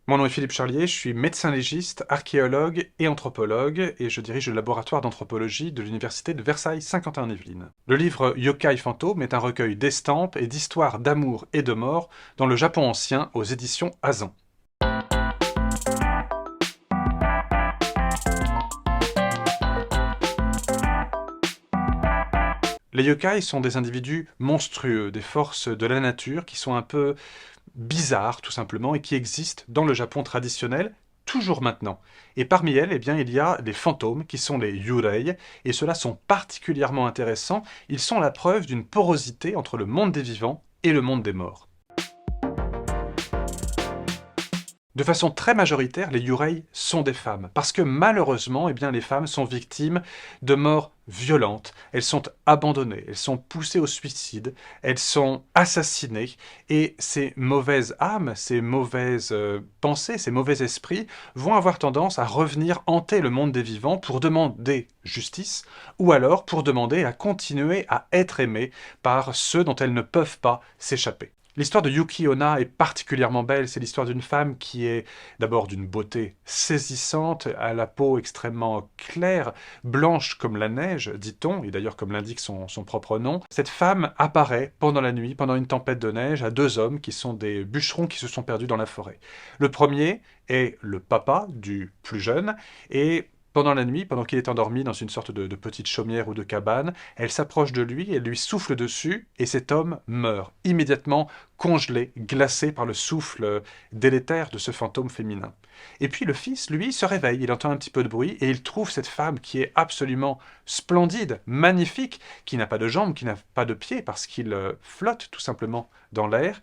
Mon nom est Philippe Charlier, je suis médecin légiste, archéologue et anthropologue, et je dirige le laboratoire d'anthropologie de l'université de Versailles-Saint-Quentin-en-Yvelines. Le livre Yokai Fantôme est un recueil d'estampes et d'histoires d'amour et de mort dans le Japon ancien aux éditions Azan. Les yokai sont des individus monstrueux, des forces de la nature qui sont un peu bizarres tout simplement et qui existent dans le Japon traditionnel toujours maintenant. Et parmi elles, eh bien, il y a les fantômes qui sont les yurei, et ceux-là sont particulièrement intéressants. Ils sont la preuve d'une porosité entre le monde des vivants et le monde des morts. De façon très majoritaire, les yurei sont des femmes, parce que malheureusement, eh bien, les femmes sont victimes de morts violentes, elles sont abandonnées, elles sont poussées au suicide, elles sont assassinées, et ces mauvaises âmes, ces mauvaises pensées, ces mauvais esprits vont avoir tendance à revenir hanter le monde des vivants pour demander justice, ou alors pour demander à continuer à être aimées par ceux dont elles ne peuvent pas s'échapper. L'histoire de Yuki Onna est particulièrement belle. C'est l'histoire d'une femme qui est d'abord d'une beauté saisissante, à la peau extrêmement claire, blanche comme la neige, dit-on, et d'ailleurs comme l'indique son propre nom. Cette femme apparaît pendant la nuit, pendant une tempête de neige, à deux hommes qui sont des bûcherons qui se sont perdus dans la forêt. Le premier est le papa du plus jeune, et pendant la nuit, pendant qu'il est endormi dans une sorte de petite chaumière ou de cabane, elle s'approche de lui, elle lui souffle dessus, et cet homme meurt, immédiatement congelé, glacé par le souffle délétère de ce fantôme féminin. Et puis le fils, lui, se réveille, il entend un petit peu de bruit, et il trouve cette femme qui est absolument splendide, magnifique, qui n'a pas de jambes, qui n'a pas de pieds, parce qu'il flotte tout simplement dans l'air,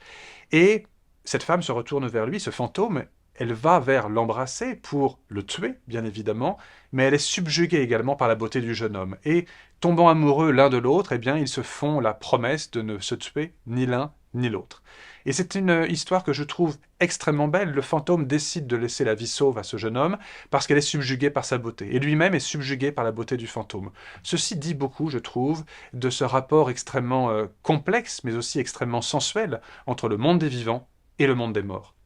et cette femme se retourne vers lui, ce fantôme. Elle va vers l'embrasser pour le tuer, bien évidemment, mais elle est subjuguée également par la beauté du jeune homme. Et, tombant amoureux l'un de l'autre, eh bien, ils se font la promesse de ne se tuer ni l'un ni l'autre. Et c'est une histoire que je trouve extrêmement belle. Le fantôme décide de laisser la vie sauve à ce jeune homme parce qu'elle est subjuguée par sa beauté. Et lui-même est subjugué par la beauté du fantôme. Ceci dit beaucoup, je trouve, de ce rapport extrêmement complexe, mais aussi extrêmement sensuel entre le monde des vivants et le monde des morts.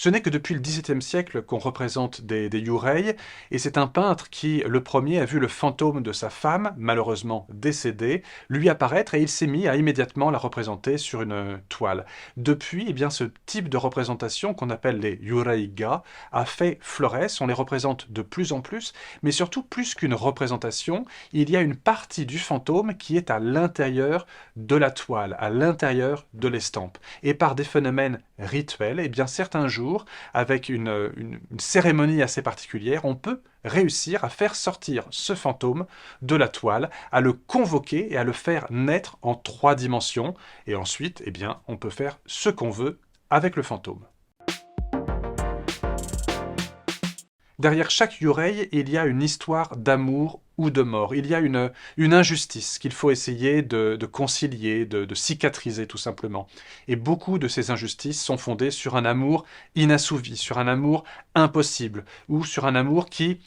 Ce n'est que depuis le XVIIe siècle qu'on représente des yurei, et c'est un peintre qui, le premier, a vu le fantôme de sa femme, malheureusement décédée, lui apparaître, et il s'est mis à immédiatement la représenter sur une toile. Depuis, eh bien, ce type de représentation, qu'on appelle les yurei-ga, a fait florès, on les représente de plus en plus, mais surtout, plus qu'une représentation, il y a une partie du fantôme qui est à l'intérieur de la toile, à l'intérieur de l'estampe. Et par des phénomènes rituels, eh bien, certains jours, avec une cérémonie assez particulière, on peut réussir à faire sortir ce fantôme de la toile, à le convoquer et à le faire naître en 3 dimensions. Et ensuite, eh bien, on peut faire ce qu'on veut avec le fantôme. Derrière chaque yurei, il y a une histoire d'amour ou de mort. Il y a une injustice qu'il faut essayer de concilier, de cicatriser tout simplement. Et beaucoup de ces injustices sont fondées sur un amour inassouvi, sur un amour impossible, ou sur un amour qui,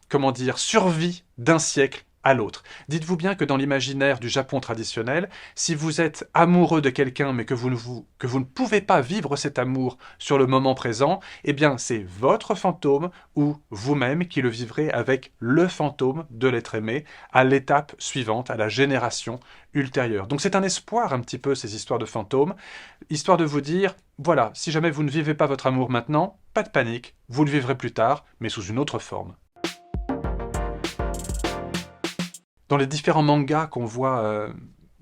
comment dire, survit d'un siècle à l'autre. Dites-vous bien que dans l'imaginaire du Japon traditionnel, si vous êtes amoureux de quelqu'un mais que vous ne pouvez pas vivre cet amour sur le moment présent, eh bien c'est votre fantôme ou vous-même qui le vivrez avec le fantôme de l'être aimé à l'étape suivante, à la génération ultérieure. Donc c'est un espoir un petit peu ces histoires de fantômes, histoire de vous dire, voilà, si jamais vous ne vivez pas votre amour maintenant, pas de panique, vous le vivrez plus tard, mais sous une autre forme. Dans les différents mangas qu'on voit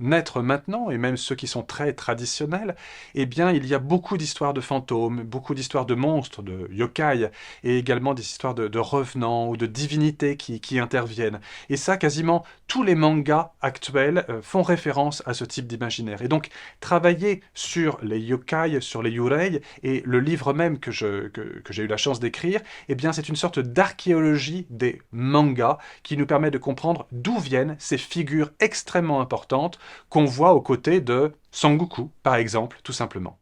naître maintenant, et même ceux qui sont très traditionnels, eh bien, il y a beaucoup d'histoires de fantômes, beaucoup d'histoires de monstres, de yokai, et également des histoires de revenants ou de divinités qui interviennent. Et ça, quasiment tous les mangas actuels font référence à ce type d'imaginaire. Et donc, travailler sur les yokai, sur les yurei, et le livre même que j'ai eu la chance d'écrire, eh bien, c'est une sorte d'archéologie des mangas qui nous permet de comprendre d'où viennent ces figures extrêmement importantes qu'on voit aux côtés de Sangoku, par exemple, tout simplement.